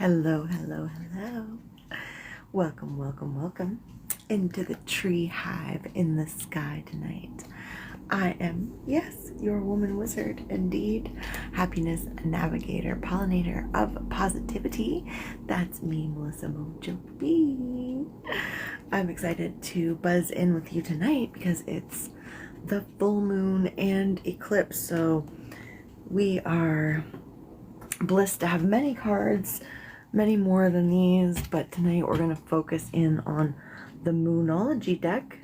Hello, hello, hello. Welcome, welcome, welcome into the tree hive in the sky tonight. I am, yes, your woman wizard, indeed. Happiness navigator, pollinator of positivity. That's me, Melissa Mojo B. I'm excited to buzz in with you tonight because it's the full moon and eclipse. So we are blessed to have many cards, many more than these, but tonight we're going to focus in on the Moonology deck,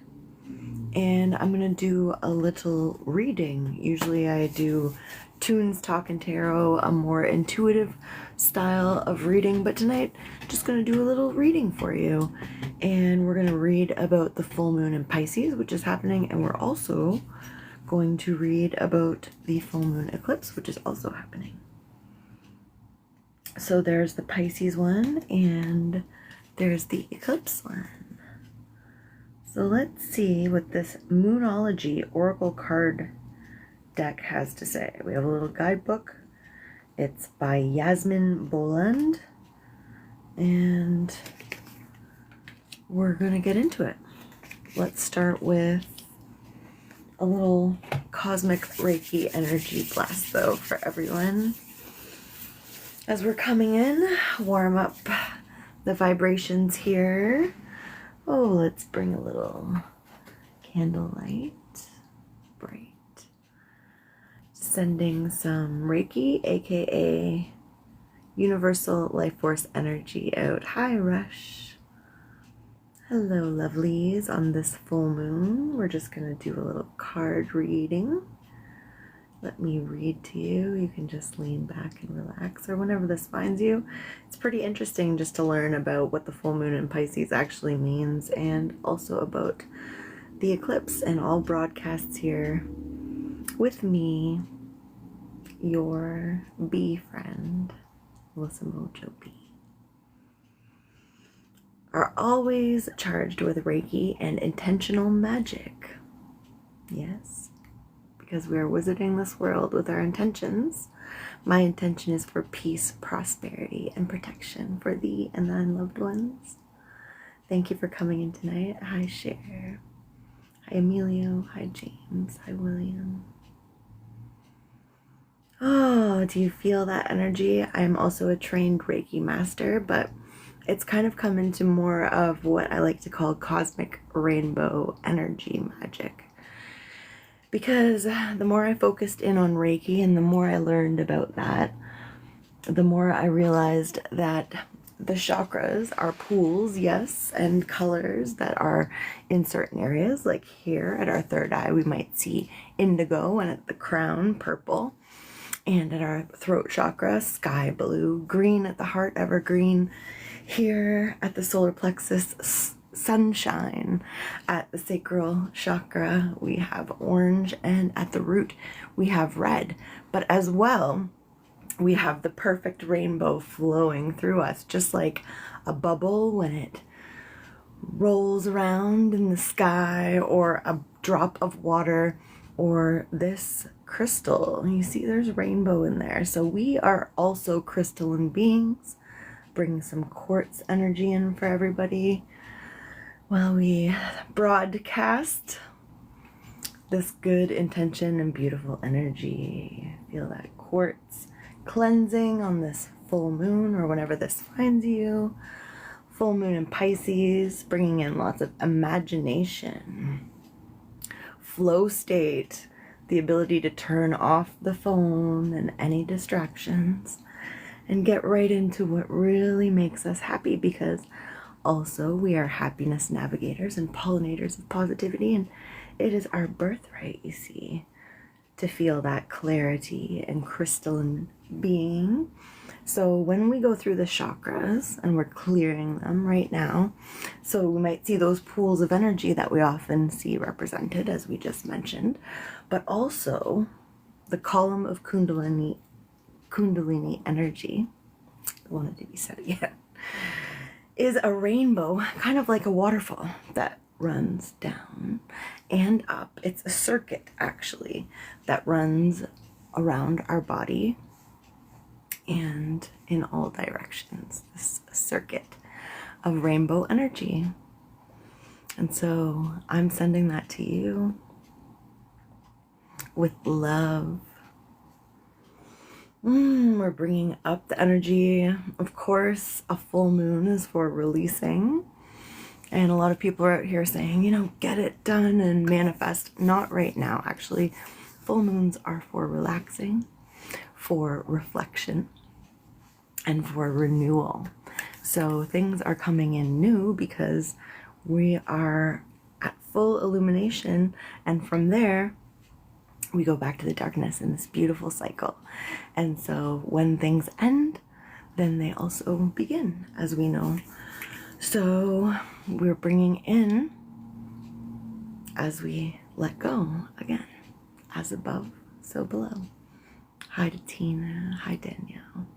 and I'm going to do a little reading. Usually I do Tunes, Talk, and Tarot, a more intuitive style of reading, but tonight I'm just going to do a little reading for you, and we're going to read about the full moon in Pisces, which is happening, and we're also going to read about the full moon eclipse, which is also happening. So there's the Pisces one and there's the eclipse one. So let's see what this Moonology Oracle card deck has to say. We have a little guidebook. It's by Yasmin Boland, and we're gonna get into it. Let's start with a little cosmic Reiki energy blast though for everyone. As we're coming in, warm up the vibrations here. Oh, let's bring a little candlelight. Bright. Sending some Reiki, aka Universal Life Force energy out. Hi, Rush. Hello, lovelies. On this full moon, we're just going to do a little card reading. Let me read to you. You can just lean back and relax, or whenever this finds you. It's pretty interesting just to learn about what the full moon in Pisces actually means, and also about the eclipse, and all broadcasts here with me, your bee friend, Melissa Mojo B, are always charged with Reiki and intentional magic. Yes. Because we are wizarding this world with our intentions. My intention is for peace, prosperity, and protection for thee and thine loved ones. Thank you for coming in tonight. Hi, Cher. Hi, Emilio. Hi, James. Hi, William. Oh, do you feel that energy? I'm also a trained Reiki master, but it's kind of come into more of what I like to call cosmic rainbow energy magic. Because the more I focused in on Reiki and the more I learned about that, the more I realized that the chakras are pools, yes, and colors that are in certain areas. Like here at our third eye, we might see indigo, and at the crown, purple. And at our throat chakra, sky blue. Green at the heart, evergreen. Here at the solar plexus, sunshine. At the sacral chakra, we have orange, and at the root, we have red. But as well, we have the perfect rainbow flowing through us, just like a bubble when it rolls around in the sky, or a drop of water, or this crystal. You see there's rainbow in there. So we are also crystalline beings. Bring some quartz energy in for everybody while we broadcast this good intention and beautiful energy. Feel that quartz cleansing on this full moon, or whenever this finds you. Full moon in Pisces, bringing in lots of imagination, flow state, the ability to turn off the phone and any distractions and get right into what really makes us happy, because also we are happiness navigators and pollinators of positivity, and it is our birthright, you see, to feel that clarity and crystalline being. So when we go through the chakras, and we're clearing them right now, so we might see those pools of energy that we often see represented, as we just mentioned, but also the column of Kundalini energy, I wanted to be said yet, is a rainbow, kind of like a waterfall that runs down and up. It's a circuit, actually, that runs around our body and in all directions, this circuit of rainbow energy. And so I'm sending that to you with love. We're bringing up the energy. Of course, a full moon is for releasing. And a lot of people are out here saying, you know, get it done and manifest. Not right now, actually. Full moons are for relaxing, for reflection, and for renewal. So things are coming in new because we are at full illumination, and from there we go back to the darkness in this beautiful cycle. And so when things end, then they also begin, as we know. So we're bringing in as we let go again, as above, so below. Hi to Tina. Hi Danielle.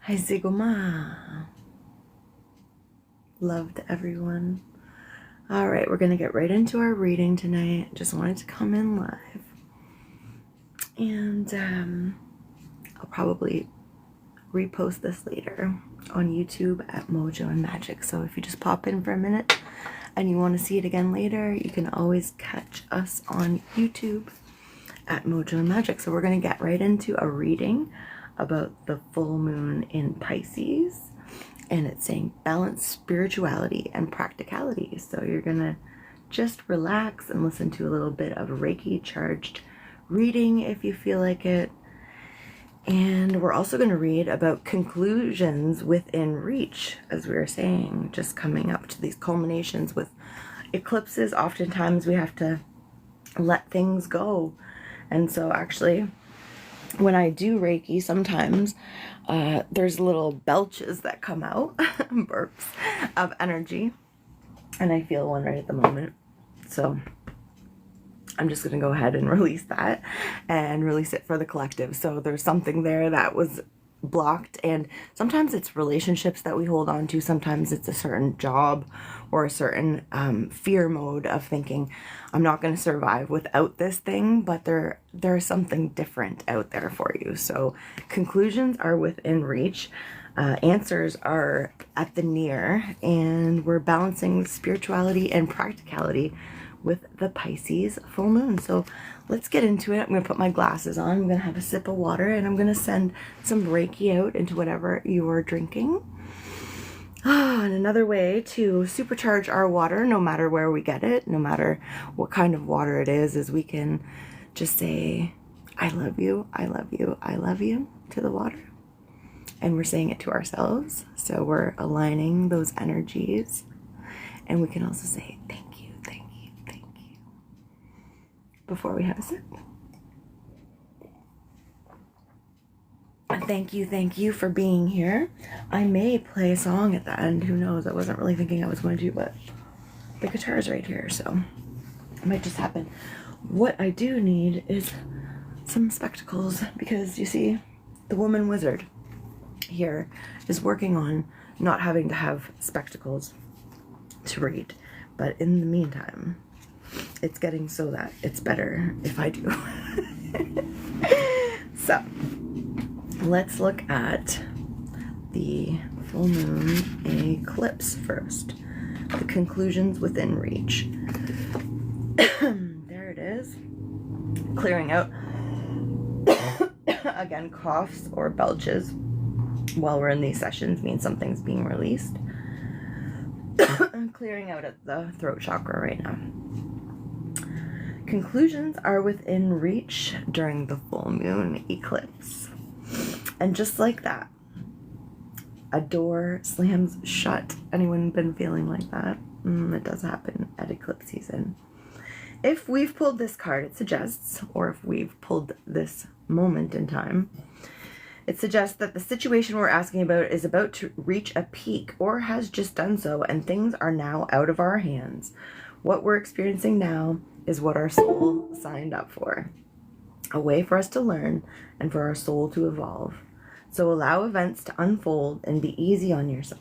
Hi Zigoma. Love to everyone. All right, we're going to get right into our reading tonight. Just wanted to come in live. And I'll probably repost this later on YouTube at Mojo and Magic. So if you just pop in for a minute and you want to see it again later, you can always catch us on YouTube at Mojo and Magic. So we're going to get right into a reading about the full moon in Pisces. And it's saying balance spirituality and practicality. So you're going to just relax and listen to a little bit of Reiki charged reading if you feel like it. And we're also going to read about conclusions within reach, as we were saying, just coming up to these culminations with eclipses. Oftentimes we have to let things go. And so actually, when I do Reiki, sometimes there's little belches that come out, burps of energy, and I feel one right at the moment. So I'm just going to go ahead and release that and release it for the collective. So there's something there that was blocked, and sometimes it's relationships that we hold on to. Sometimes it's a certain job or a certain fear mode of thinking, I'm not going to survive without this thing, but there's something different out there for you. So conclusions are within reach. Answers are at the near, and we're balancing spirituality and practicality with the Pisces full moon. So let's get into it. I'm going to put my glasses on. I'm going to have a sip of water, and I'm going to send some Reiki out into whatever you're drinking. And another way to supercharge our water, no matter where we get it, no matter what kind of water it is we can just say, I love you, I love you, I love you to the water. And we're saying it to ourselves. So we're aligning those energies. And we can also say, thank you, thank you, thank you, before we have a sip. Thank you for being here. I may play a song at the end. Who knows? I wasn't really thinking I was going to, but the guitar's right here, so it might just happen. What I do need is some spectacles, because you see, the woman wizard here is working on not having to have spectacles to read. But in the meantime, it's getting so that it's better if I do. So let's look at the full moon eclipse first. The conclusions within reach. There it is. Clearing out. Again, coughs or belches while we're in these sessions means something's being released. I'm clearing out at the throat chakra right now. Conclusions are within reach during the full moon eclipse. And just like that, a door slams shut. Anyone been feeling like that? It does happen at eclipse season. If we've pulled this card, it suggests, or if we've pulled this moment in time, it suggests that the situation we're asking about is about to reach a peak or has just done so, and things are now out of our hands. What we're experiencing now is what our soul signed up for. A way for us to learn and for our soul to evolve. So allow events to unfold and be easy on yourself.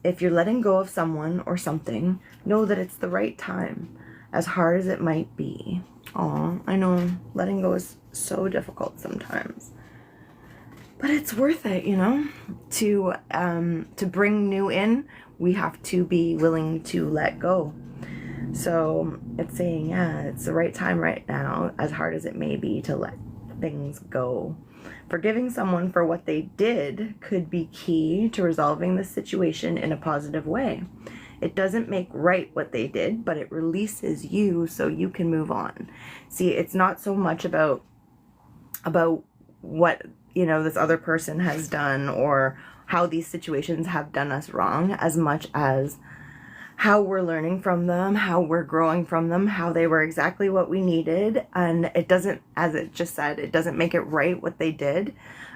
If you're letting go of someone or something, know that it's the right time, as hard as it might be. Aw, I know letting go is so difficult sometimes. But it's worth it, you know, to bring new in. We have to be willing to let go. So it's saying, yeah, it's the right time right now, as hard as it may be, to let things go. Forgiving someone for what they did could be key to resolving the situation in a positive way. It doesn't make right what they did, but it releases you so you can move on. See, it's not so much about what, you know, this other person has done or how these situations have done us wrong, as much as how we're learning from them, how we're growing from them, how they were exactly what we needed. And it doesn't, as it just said, it doesn't make it right what they did,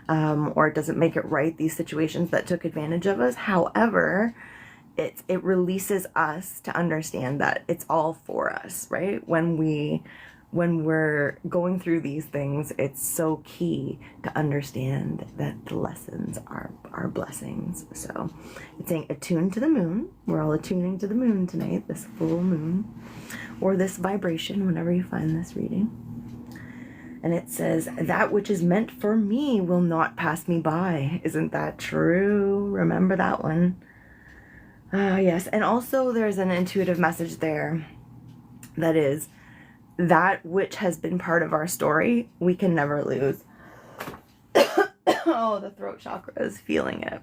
or it doesn't make it right these situations that took advantage of us. However, it releases us to understand that it's all for us, right? When we're going through these things, it's so key to understand that the lessons are blessings. So it's saying attune to the moon. We're all attuning to the moon tonight, this full moon, or this vibration, whenever you find this reading. And it says, that which is meant for me will not pass me by. Isn't that true? Remember that one. Yes. And also there's an intuitive message there that is, that which has been part of our story, we can never lose. Oh, the throat chakra is feeling it.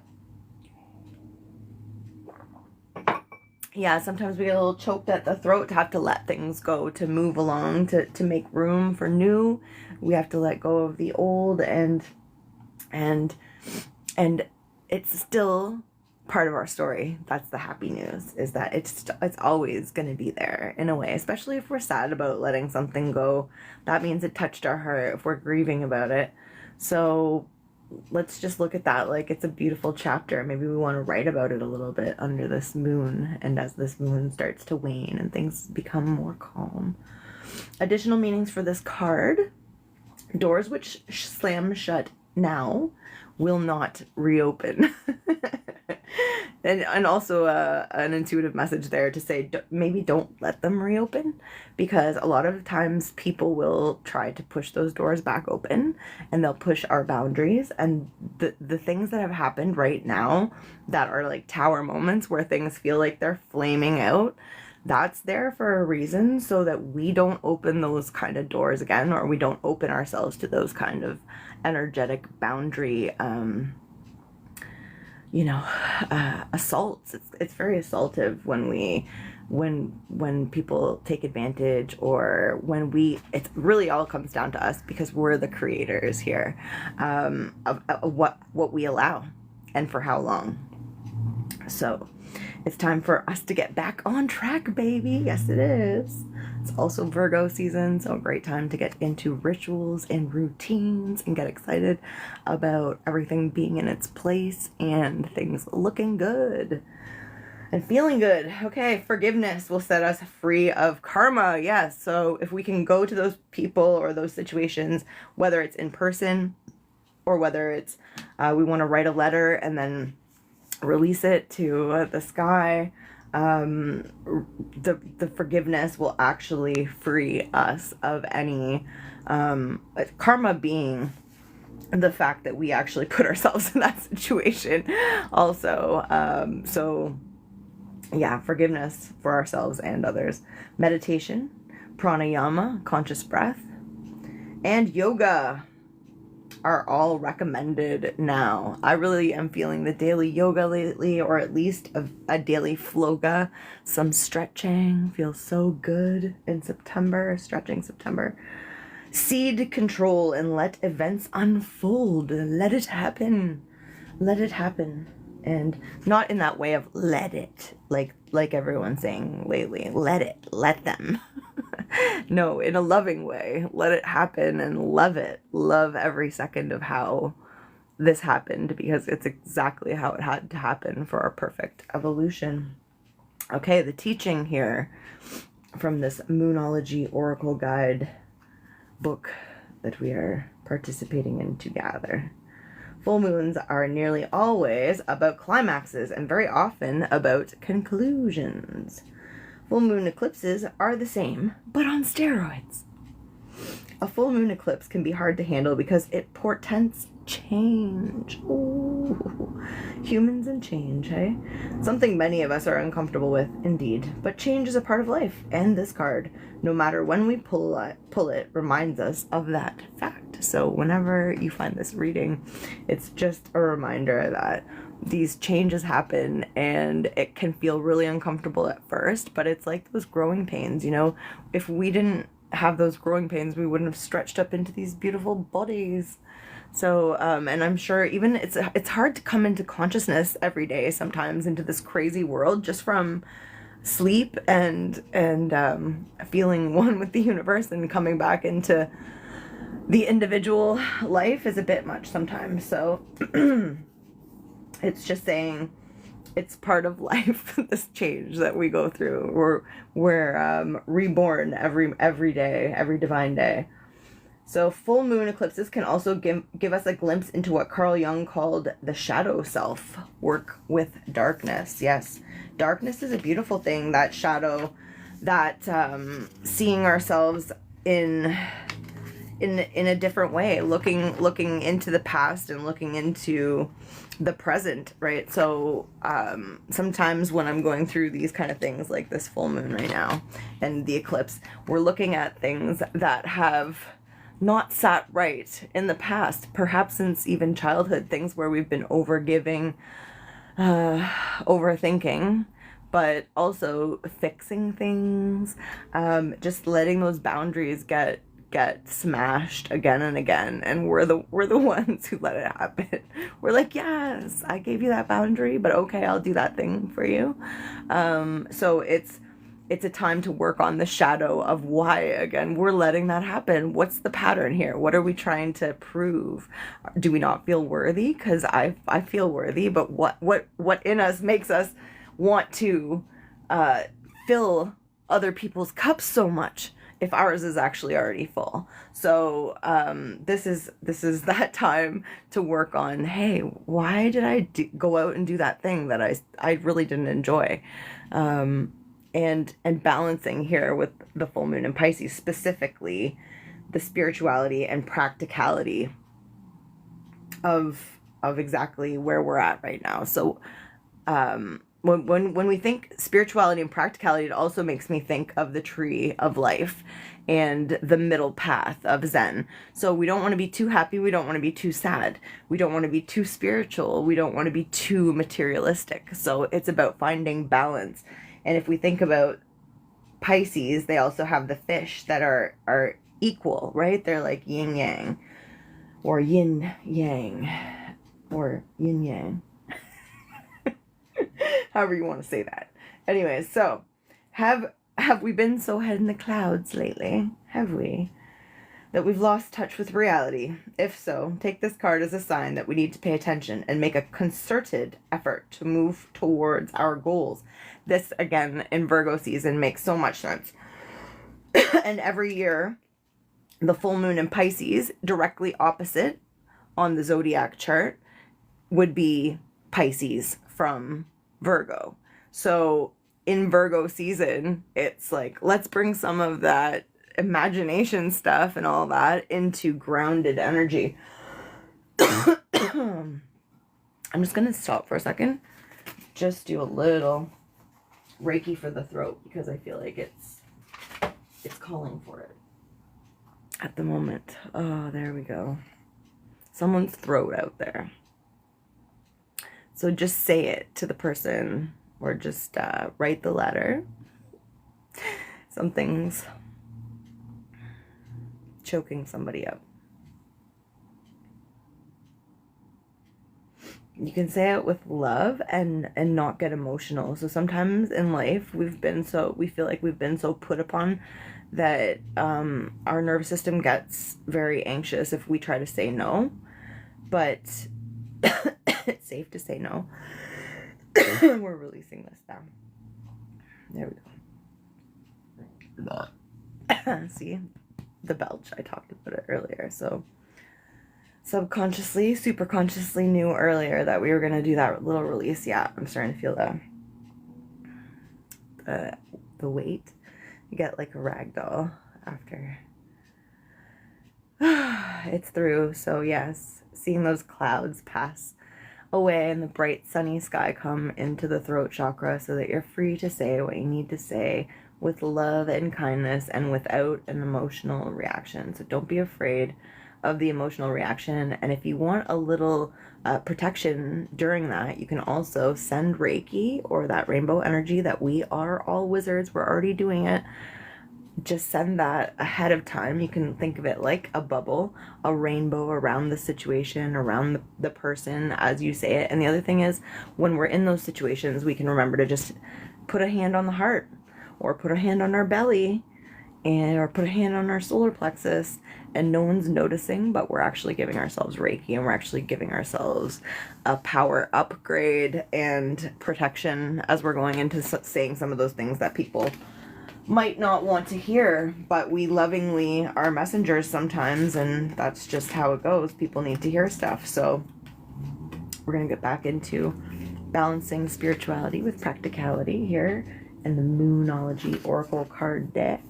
Yeah, sometimes we get a little choked at the throat to have to let things go, to move along, to make room for new. We have to let go of the old, and it's still part of our story. That's the happy news, is that it's always going to be there in a way, especially if we're sad about letting something go. That means it touched our heart if we're grieving about it. So let's just look at that like it's a beautiful chapter. Maybe we want to write about it a little bit under this moon, and as this moon starts to wane and things become more calm. Additional meanings for this card: doors which slam shut now will not reopen. And also an intuitive message there to say, maybe don't let them reopen, because a lot of times people will try to push those doors back open, and they'll push our boundaries. And the things that have happened right now that are like tower moments where things feel like they're flaming out, that's there for a reason, so that we don't open those kind of doors again, or we don't open ourselves to those kind of energetic boundary assaults. It's very assaultive when people take advantage, or when it really all comes down to us, because we're the creators here, of what we allow and for how long. So it's time for us to get back on track, baby. Yes, it is. It's also Virgo season, so a great time to get into rituals and routines and get excited about everything being in its place and things looking good and feeling good. Okay, forgiveness will set us free of karma. Yes, so if we can go to those people or those situations, whether it's in person or whether it's we want to write a letter and then release it to the sky, the forgiveness will actually free us of any karma, being the fact that we actually put ourselves in that situation also. So yeah, forgiveness for ourselves and others. Meditation, pranayama, conscious breath, and yoga are all recommended now. I really am feeling the daily yoga lately, or at least a daily floga. Some stretching feels so good in September, stretching September. Seed control and let events unfold. Let it happen. Let it happen. And not in that way of let it, like everyone's saying lately. Let it, let them. No, in a loving way. Let it happen and love it. Love every second of how this happened, because it's exactly how it had to happen for our perfect evolution. Okay, the teaching here from this Moonology Oracle Guide book that we are participating in together. Full moons are nearly always about climaxes and very often about conclusions. Full moon eclipses are the same, but on steroids. A full moon eclipse can be hard to handle because it portends change. Ooh. Humans and change, hey? Something many of us are uncomfortable with, indeed. But change is a part of life, and this card, no matter when we pull it, reminds us of that fact. So whenever you find this reading, it's just a reminder that these changes happen, and it can feel really uncomfortable at first, but it's like those growing pains, you know? If we didn't have those growing pains, we wouldn't have stretched up into these beautiful bodies. So and I'm sure even it's hard to come into consciousness every day sometimes, into this crazy world, just from sleep and feeling one with the universe, and coming back into the individual life is a bit much sometimes. So it's just saying it's part of life, this change that we go through. We're reborn every day, every divine day. So full moon eclipses can also give us a glimpse into what Carl Jung called the shadow self, work with darkness. Yes, darkness is a beautiful thing, that shadow, that seeing ourselves in a different way, looking into the past and looking into the present, right? So sometimes when I'm going through these kind of things, like this full moon right now and the eclipse, we're looking at things that have not sat right in the past, perhaps since even childhood, things where we've been overgiving, overthinking, but also fixing things, just letting those boundaries get smashed again and again, and we're the ones who let it happen. We're like, yes, I gave you that boundary, but okay, I'll do that thing for you. So it's a time to work on the shadow of why, again, we're letting that happen. What's the pattern here? What are we trying to prove? Do we not feel worthy? Because I feel worthy, but what in us makes us want to fill other people's cups so much if ours is actually already full? So this is that time to work on, hey, why did I go out and do that thing that I really didn't enjoy? And balancing here with the full moon in Pisces, specifically the spirituality and practicality of exactly where we're at right now. So when we think spirituality and practicality, it also makes me think of the tree of life and the middle path of Zen. So we don't want to be too happy, we don't want to be too sad, we don't want to be too spiritual, we don't want to be too materialistic. So it's about finding balance. And if we think about Pisces, they also have the fish that are equal, right? They're like yin yang, or yin yang, or yin yang. However you want to say that. Anyways, so have we been so head in the clouds lately? Have we? That we've lost touch with reality? If so, take this card as a sign that we need to pay attention and make a concerted effort to move towards our goals. This, again, in Virgo season, makes so much sense. And every year, the full moon in Pisces, directly opposite on the zodiac chart, would be Pisces from Virgo. So in Virgo season, it's like, let's bring some of that imagination stuff and all that into grounded energy. I'm just gonna stop for a second, just do a little Reiki for the throat, because I feel like it's calling for it at the moment. Oh, there we go. Someone's throat out there. So just say it to the person, or just write the letter. Something's choking somebody up. You can say it with love and not get emotional. So sometimes in life we feel like we've been so put upon that our nervous system gets very anxious if we try to say no. But it's safe to say no. We're releasing this now. There we go. See, the belch, I talked about it earlier. So subconsciously, superconsciously knew earlier that we were going to do that little release. Yeah, I'm starting to feel the weight. You get like a rag doll after It's through. So yes, seeing those clouds pass away and the bright sunny sky come into the throat chakra so that you're free to say what you need to say with love and kindness and without an emotional reaction. So don't be afraid of the emotional reaction. And if you want a little protection during that, you can also send Reiki or that rainbow energy that we are all wizards. We're already doing it. Just send that ahead of time. You can think of it like a bubble, a rainbow around the situation, around the person as you say it. And the other thing is, when we're in those situations, we can remember to just put a hand on the heart or put a hand on our belly or put a hand on our solar plexus, and no one's noticing, but we're actually giving ourselves Reiki, and we're actually giving ourselves a power upgrade and protection as we're going into saying some of those things that people might not want to hear, but we lovingly are messengers sometimes, and that's just how it goes. People need to hear stuff. So we're going to get back into balancing spirituality with practicality here in the Moonology Oracle card deck.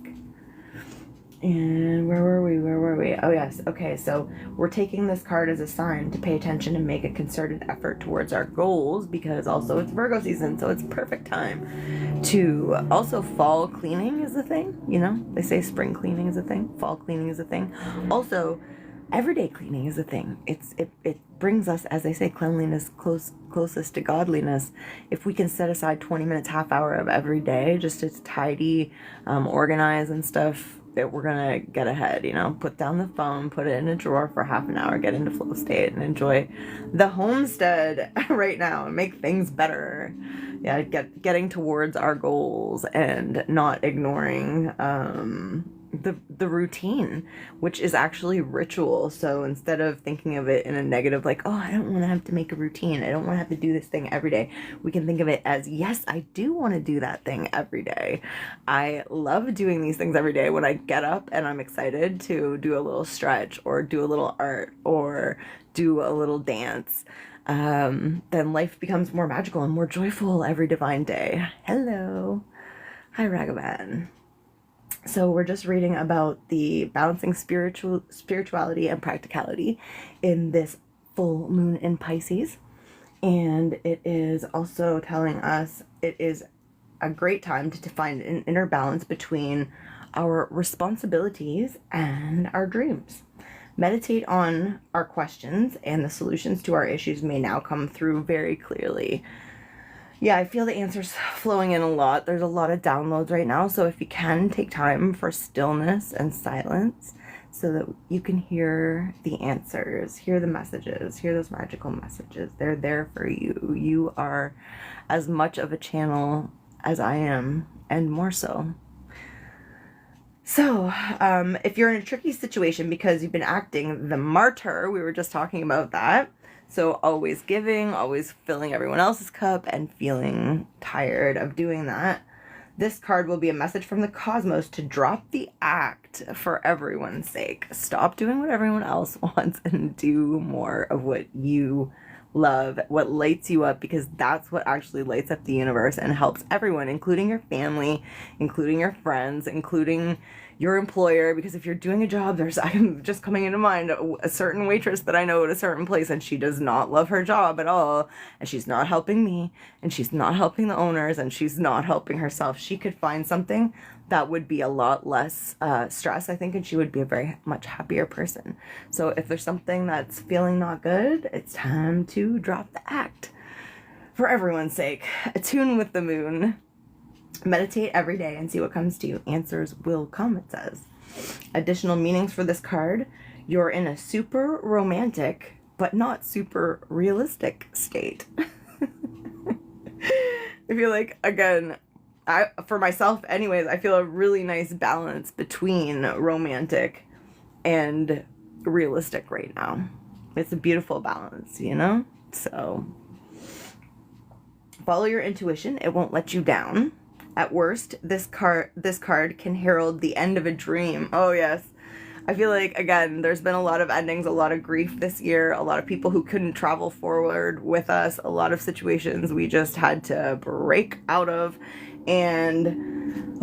And where were we? Oh yes. Okay, so we're taking this card as a sign to pay attention and make a concerted effort towards our goals, because also it's Virgo season, so it's perfect time to also fall cleaning is a thing. You know, they say spring cleaning is a thing, fall cleaning is a thing. Also, everyday cleaning is a thing. It brings us, as they say, cleanliness closest to godliness. If we can set aside 20 minutes, half hour of every day just to tidy, organize and stuff, that we're gonna get ahead. You know, put down the phone, put it in a drawer for half an hour, get into flow state and enjoy the homestead right now and make things better. Yeah, getting towards our goals and not ignoring the routine, which is actually ritual. So instead of thinking of it in a negative, like, oh, I don't want to have to make a routine, I don't want to have to do this thing every day, we can think of it as, yes, I do want to do that thing every day. I love doing these things every day. When I get up and I'm excited to do a little stretch or do a little art or do a little dance, then life becomes more magical and more joyful every divine day. Hello. Hi, Ragavan. So we're just reading about the balancing spirituality and practicality in this full moon in Pisces. And it is also telling us it is a great time to find an inner balance between our responsibilities and our dreams. Meditate on our questions, and the solutions to our issues may now come through very clearly. Yeah, I feel the answers flowing in a lot. There's a lot of downloads right now. So if you can, take time for stillness and silence so that you can hear the answers, hear the messages, hear those magical messages. They're there for you. You are as much of a channel as I am, and more so. So, if you're in a tricky situation because you've been acting the martyr, we were just talking about that. So always giving, always filling everyone else's cup and feeling tired of doing that. This card will be a message from the cosmos to drop the act for everyone's sake. Stop doing what everyone else wants and do more of what you love, what lights you up, because that's what actually lights up the universe and helps everyone, including your family, including your friends, including your employer. Because if you're doing a job, I'm just coming into mind a certain waitress that I know at a certain place, and she does not love her job at all, and she's not helping me, and she's not helping the owners, and she's not helping herself. She could find something that would be a lot less stress, I think, and she would be a very much happier person. So if there's something that's feeling not good, it's time to drop the act for everyone's sake. Attune with the moon. Meditate every day and see what comes to you. Answers will come, it says. Additional meanings for this card. You're in a super romantic but not super realistic state. I feel like, again, for myself anyways, I feel a really nice balance between romantic and realistic right now. It's a beautiful balance, you know? So follow your intuition. It won't let you down. At worst, this card can herald the end of a dream. Oh yes. I feel like, again, there's been a lot of endings, a lot of grief this year, a lot of people who couldn't travel forward with us, a lot of situations we just had to break out of. And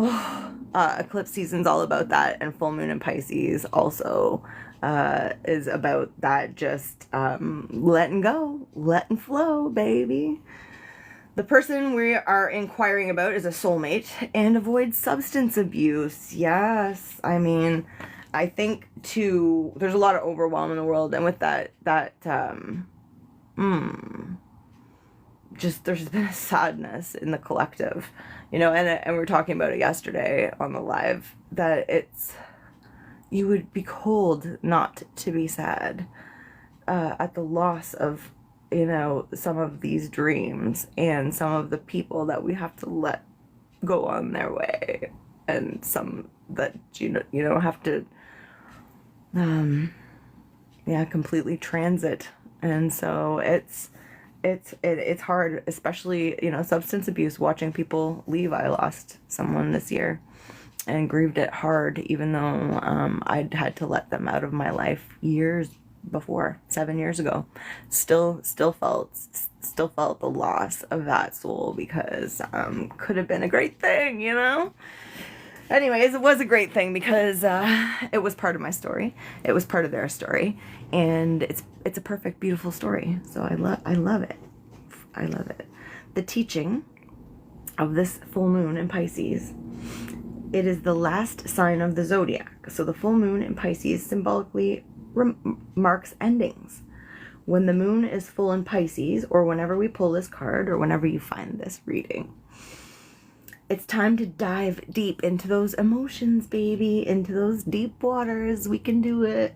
Eclipse season's all about that, and full moon in Pisces also is about that, just letting go, letting flow, baby. The person we are inquiring about is a soulmate and avoid substance abuse. Yes, I mean, I think too, there's a lot of overwhelm in the world, and with just there's been a sadness in the collective, you know, and we were talking about it yesterday on the live, that you would be cold not to be sad at the loss of, you know, some of these dreams and some of the people that we have to let go on their way, and some that you don't have to completely transit. And so it's hard, especially, you know, substance abuse, watching people leave. I lost someone this year and grieved it hard, even though I'd had to let them out of my life years before, 7 years ago. Still felt the loss of that soul, because could have been a great thing, you know. Anyways, it was a great thing because it was part of my story. It was part of their story, and it's a perfect, beautiful story. So I love it. I love it. The teaching of this full moon in Pisces. It is the last sign of the zodiac. So the full moon in Pisces symbolically marks endings. When the moon is full in Pisces, or whenever we pull this card, or whenever you find this reading, it's time to dive deep into those emotions, baby, into those deep waters. We can do it.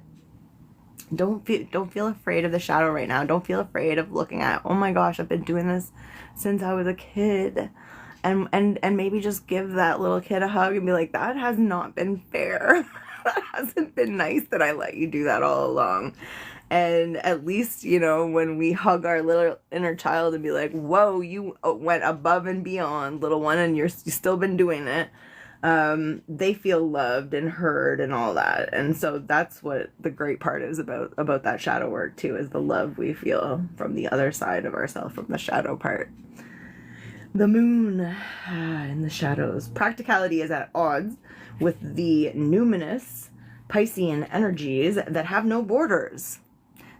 Don't feel afraid of the shadow right now. Don't feel afraid of looking at, oh my gosh, I've been doing this since I was a kid. And maybe just give that little kid a hug and be like, that has not been fair. That hasn't been nice that I let you do that all along. And at least, you know, when we hug our little inner child and be like, whoa, you went above and beyond, little one, and you've still been doing it. They feel loved and heard and all that. And so that's what the great part is about that shadow work too, is the love we feel from the other side of ourselves, from the shadow part. The moon in the shadows. Practicality is at odds with the numinous Piscean energies that have no borders.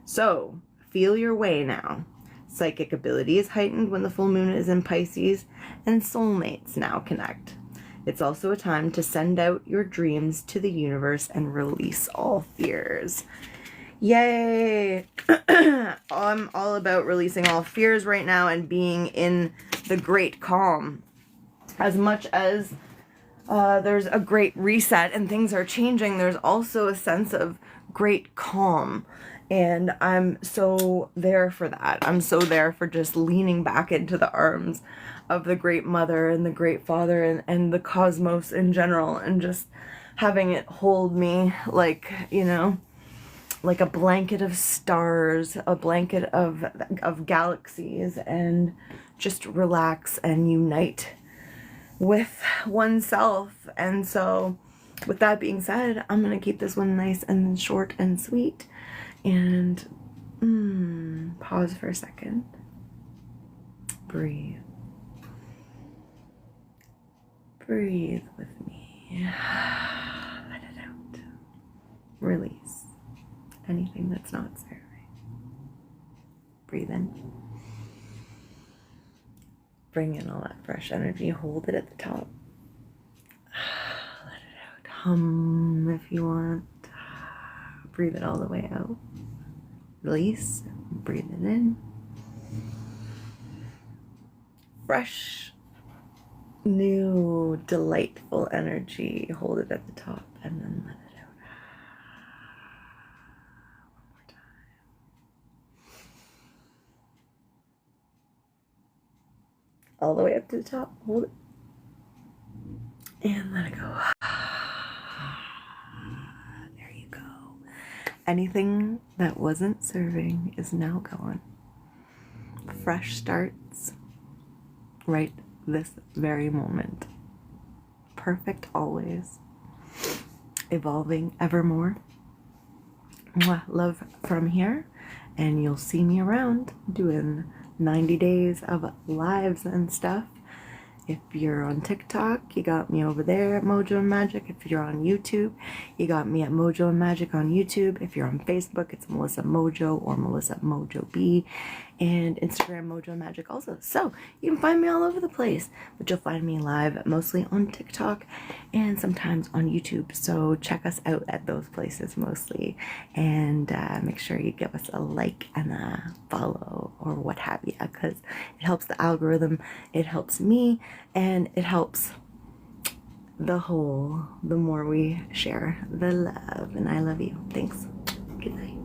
So, feel your way now. Psychic ability is heightened when the full moon is in Pisces, and soulmates now connect. It's also a time to send out your dreams to the universe and release all fears. Yay! I'm all about releasing all fears right now and being in the great calm. As much as there's a great reset and things are changing, there's also a sense of great calm. And I'm so there for that. I'm so there for just leaning back into the arms of the great mother and the great father and the cosmos in general, and just having it hold me like, you know, like a blanket of stars, a blanket of galaxies, and just relax and unite with oneself. And so with that being said, I'm going to keep this one nice and short and sweet. And pause for a second. Breathe. Breathe with me. Let it out. Release anything that's not serving. Breathe in. Bring in all that fresh energy. Hold it at the top. Let it out. Hum if you want. Breathe it all the way out. Release. Breathe it in. Fresh, new, delightful energy. Hold it at the top and then let it out. One more time. All the way up to the top. Hold it. And let it go. Anything that wasn't serving is now gone. Fresh starts right this very moment. Perfect always. Evolving evermore. Mwah. Love from here. And you'll see me around doing 90 days of lives and stuff. If you're on TikTok, you got me over there at Mojo and Magic. If you're on YouTube, you got me at Mojo and Magic on YouTube. If you're on Facebook, it's Melissa Mojo or Melissa Mojo B, and Instagram Mojo and Magic also. So you can find me all over the place, but you'll find me live mostly on TikTok and sometimes on YouTube. So check us out at those places mostly, and make sure you give us a like and a follow or what have you, because it helps the algorithm, it helps me, and it helps the whole, the more we share the love. And I love you. Thanks. Good night.